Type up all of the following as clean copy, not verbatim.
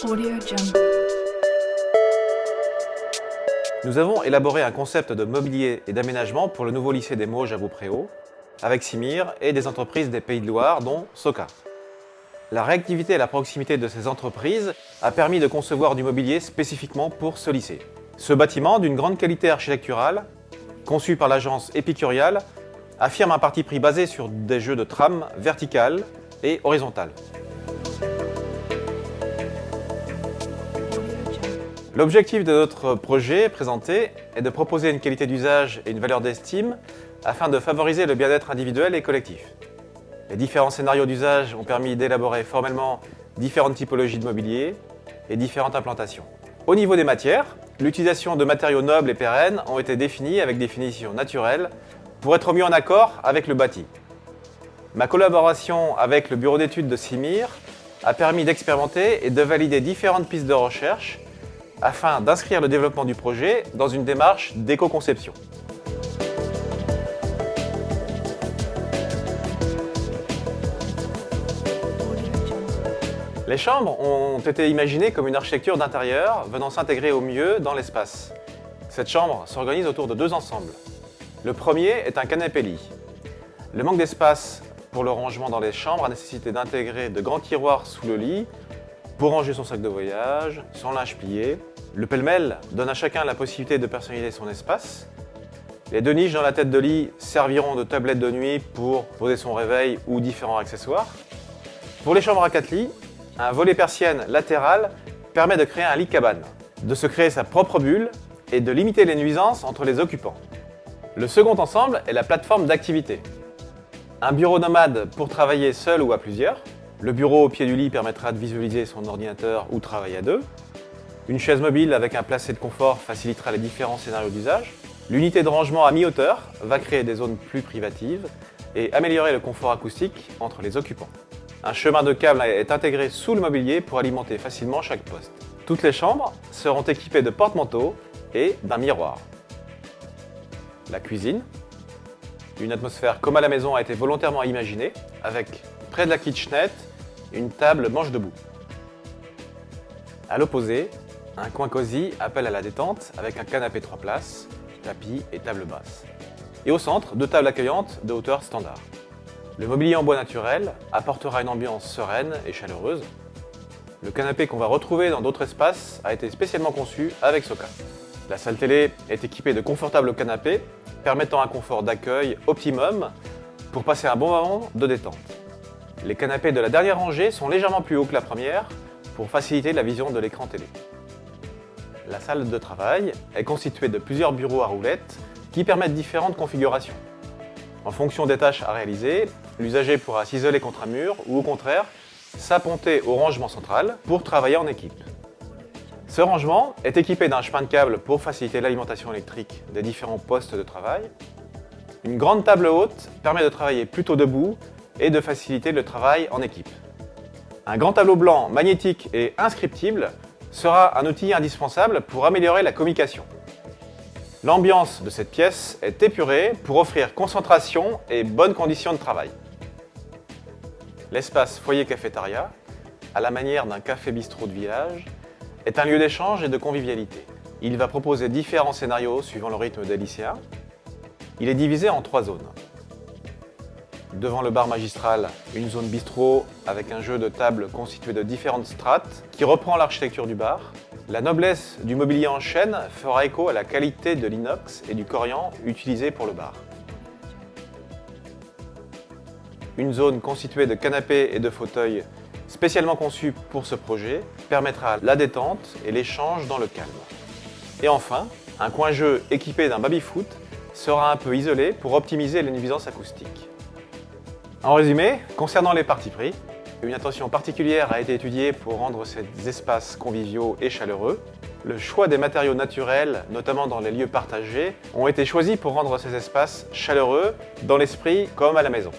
AudioJungle. Nous avons élaboré un concept de mobilier et d'aménagement pour le nouveau lycée des Mauges à Beaupréau, avec Simir et des entreprises des Pays de Loire, dont Soka. La réactivité et la proximité de ces entreprises a permis de concevoir du mobilier spécifiquement pour ce lycée. Ce bâtiment, d'une grande qualité architecturale, conçu par l'agence Épicurial, affirme un parti pris basé sur des jeux de trames verticales et horizontales. L'objectif de notre projet présenté est de proposer une qualité d'usage et une valeur d'estime afin de favoriser le bien-être individuel et collectif. Les différents scénarios d'usage ont permis d'élaborer formellement différentes typologies de mobilier et différentes implantations. Au niveau des matières, l'utilisation de matériaux nobles et pérennes ont été définis avec des finitions naturelles pour être mis en accord avec le bâti. Ma collaboration avec le bureau d'études de Simir a permis d'expérimenter et de valider différentes pistes de recherche afin d'inscrire le développement du projet dans une démarche d'éco-conception. Les chambres ont été imaginées comme une architecture d'intérieur venant s'intégrer au mieux dans l'espace. Cette chambre s'organise autour de deux ensembles. Le premier est un canapé-lit. Le manque d'espace pour le rangement dans les chambres a nécessité d'intégrer de grands tiroirs sous le lit pour ranger son sac de voyage, son linge plié. Le pêle-mêle donne à chacun la possibilité de personnaliser son espace. Les deux niches dans la tête de lit serviront de tablette de nuit pour poser son réveil ou différents accessoires. Pour les chambres à 4 lits, un volet persienne latéral permet de créer un lit cabane, de se créer sa propre bulle et de limiter les nuisances entre les occupants. Le second ensemble est la plateforme d'activité. Un bureau nomade pour travailler seul ou à plusieurs. Le bureau au pied du lit permettra de visualiser son ordinateur ou travailler à deux. Une chaise mobile avec un placé de confort facilitera les différents scénarios d'usage. L'unité de rangement à mi-hauteur va créer des zones plus privatives et améliorer le confort acoustique entre les occupants. Un chemin de câble est intégré sous le mobilier pour alimenter facilement chaque poste. Toutes les chambres seront équipées de porte-manteaux et d'un miroir. La cuisine. Une atmosphère comme à la maison a été volontairement imaginée, avec, près de la kitchenette, une table manche debout. À l'opposé, un coin cosy appelle à la détente avec un canapé 3 places, tapis et table basse. Et au centre, deux tables accueillantes de hauteur standard. Le mobilier en bois naturel apportera une ambiance sereine et chaleureuse. Le canapé qu'on va retrouver dans d'autres espaces a été spécialement conçu avec Soka. La salle télé est équipée de confortables canapés permettant un confort d'accueil optimum pour passer un bon moment de détente. Les canapés de la dernière rangée sont légèrement plus hauts que la première pour faciliter la vision de l'écran télé. La salle de travail est constituée de plusieurs bureaux à roulettes qui permettent différentes configurations. En fonction des tâches à réaliser, l'usager pourra s'isoler contre un mur ou au contraire s'apponter au rangement central pour travailler en équipe. Ce rangement est équipé d'un chemin de câble pour faciliter l'alimentation électrique des différents postes de travail. Une grande table haute permet de travailler plutôt debout et de faciliter le travail en équipe. Un grand tableau blanc magnétique et inscriptible sera un outil indispensable pour améliorer la communication. L'ambiance de cette pièce est épurée pour offrir concentration et bonnes conditions de travail. L'espace foyer-cafétéria, à la manière d'un café-bistrot de village, est un lieu d'échange et de convivialité. Il va proposer différents scénarios suivant le rythme des lycéens. Il est divisé en 3 zones. Devant le bar magistral, une zone bistrot avec un jeu de table constitué de différentes strates qui reprend l'architecture du bar. La noblesse du mobilier en chêne fera écho à la qualité de l'inox et du corian utilisé pour le bar. Une zone constituée de canapés et de fauteuils spécialement conçus pour ce projet permettra la détente et l'échange dans le calme. Et enfin, un coin jeu équipé d'un baby-foot sera un peu isolé pour optimiser les nuisances acoustiques. En résumé, concernant les partis pris, une attention particulière a été étudiée pour rendre ces espaces conviviaux et chaleureux. Le choix des matériaux naturels, notamment dans les lieux partagés, ont été choisis pour rendre ces espaces chaleureux dans l'esprit comme à la maison.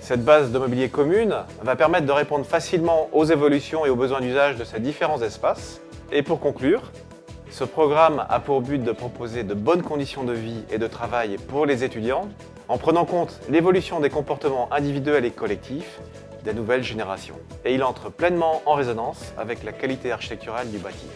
Cette base de mobilier commune va permettre de répondre facilement aux évolutions et aux besoins d'usage de ces différents espaces. Et pour conclure, ce programme a pour but de proposer de bonnes conditions de vie et de travail pour les étudiants, en prenant compte l'évolution des comportements individuels et collectifs des nouvelles générations. Et il entre pleinement en résonance avec la qualité architecturale du bâti.